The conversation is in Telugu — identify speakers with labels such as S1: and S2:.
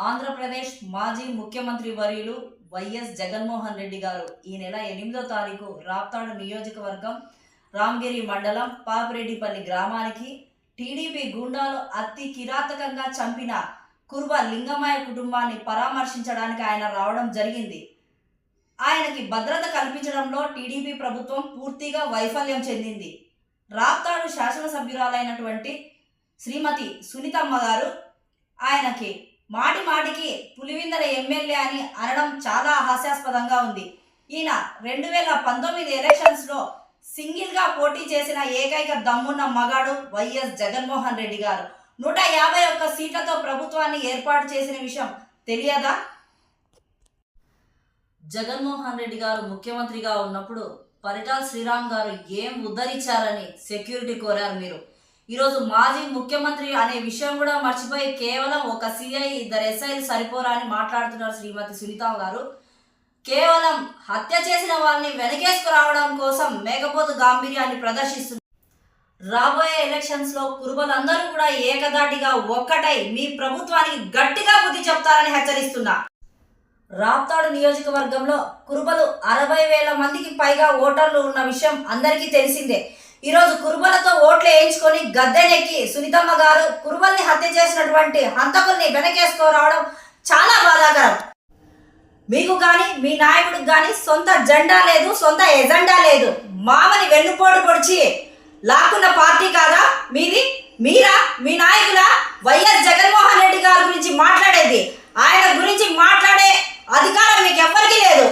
S1: ఆంధ్రప్రదేశ్ మాజీ ముఖ్యమంత్రి వర్యులు వైఎస్ జగన్మోహన్ రెడ్డి గారు ఈ నెల 8వ తారీఖు రాప్తాడు నియోజకవర్గం రామగిరి మండలం పాపిరెడ్డిపల్లి గ్రామానికి టీడీపీ గూండాలు అతి కిరాతకంగా చంపిన కుర్వ లింగమయ్య కుటుంబాన్ని పరామర్శించడానికి ఆయన రావడం జరిగింది. ఆయనకి భద్రత కల్పించడంలో టీడీపీ ప్రభుత్వం పూర్తిగా వైఫల్యం చెందింది. రాప్తాడు శాసనసభ్యురాలైనటువంటి శ్రీమతి సునీతమ్మ గారు ఆయనకి మాటికి పులివిందల ఎమ్మెల్యే అని అనడం చాలా హాస్యాస్పదంగా ఉంది. ఈయన 2019 ఎలక్షన్స్లో సింగిల్గా పోటీ చేసిన ఏకైక దమ్మున్న మగాడు వైఎస్ జగన్మోహన్ రెడ్డి గారు. 151 సీట్లతో ప్రభుత్వాన్ని ఏర్పాటు చేసిన విషయం తెలియదా? జగన్మోహన్ రెడ్డి గారు ముఖ్యమంత్రిగా ఉన్నప్పుడు పరిటాల శ్రీరామ్ గారు ఏం ఉద్ధరించారని సెక్యూరిటీ కోరారు మీరు. ఈరోజు మాజీ ముఖ్యమంత్రి అనే విషయం కూడా మర్చిపోయి కేవలం ఒక సిఐ 2 ఎస్ఐలు సరిపోరా అని మాట్లాడుతున్నారు శ్రీమతి సునీత గారు. కేవలం హత్య చేసిన వాళ్ళని వెనకేసుకురావడం కోసం మేకపోతు గాంభీర్యాన్ని ప్రదర్శిస్తున్నారు. రాబోయే ఎలక్షన్స్లో కురుబలందరూ కూడా ఏకదాటిగా ఒక్కటై మీ ప్రభుత్వానికి గట్టిగా బుద్ధి చెప్తారని హెచ్చరిస్తున్నా. రాప్తాడు నియోజకవర్గంలో కురుబలు 60,000 మందికి పైగా ఓటర్లు ఉన్న విషయం అందరికీ తెలిసిందే. ఈరోజు కురుబలతో ఓట్లు వేయించుకొని గద్దెనెక్కి సునీతమ్మ గారు కురుబల్ని హత్య చేసినటువంటి హంతకుల్ని వెనకేసుకోరావడం చాలా బాధాకరం. మీకు కానీ మీ నాయకుడికి కానీ సొంత జెండా లేదు, సొంత ఎజెండా లేదు. మామని వెన్నుపోటు పొడిచి లాక్కున్న పార్టీ కాదా మీది? మీరా మీ నాయకుల వైఎస్ జగన్మోహన్ రెడ్డి గారి గురించి మాట్లాడేది? ఆయన గురించి మాట్లాడే అధికారం మీకు ఎవ్వరికీ లేదు.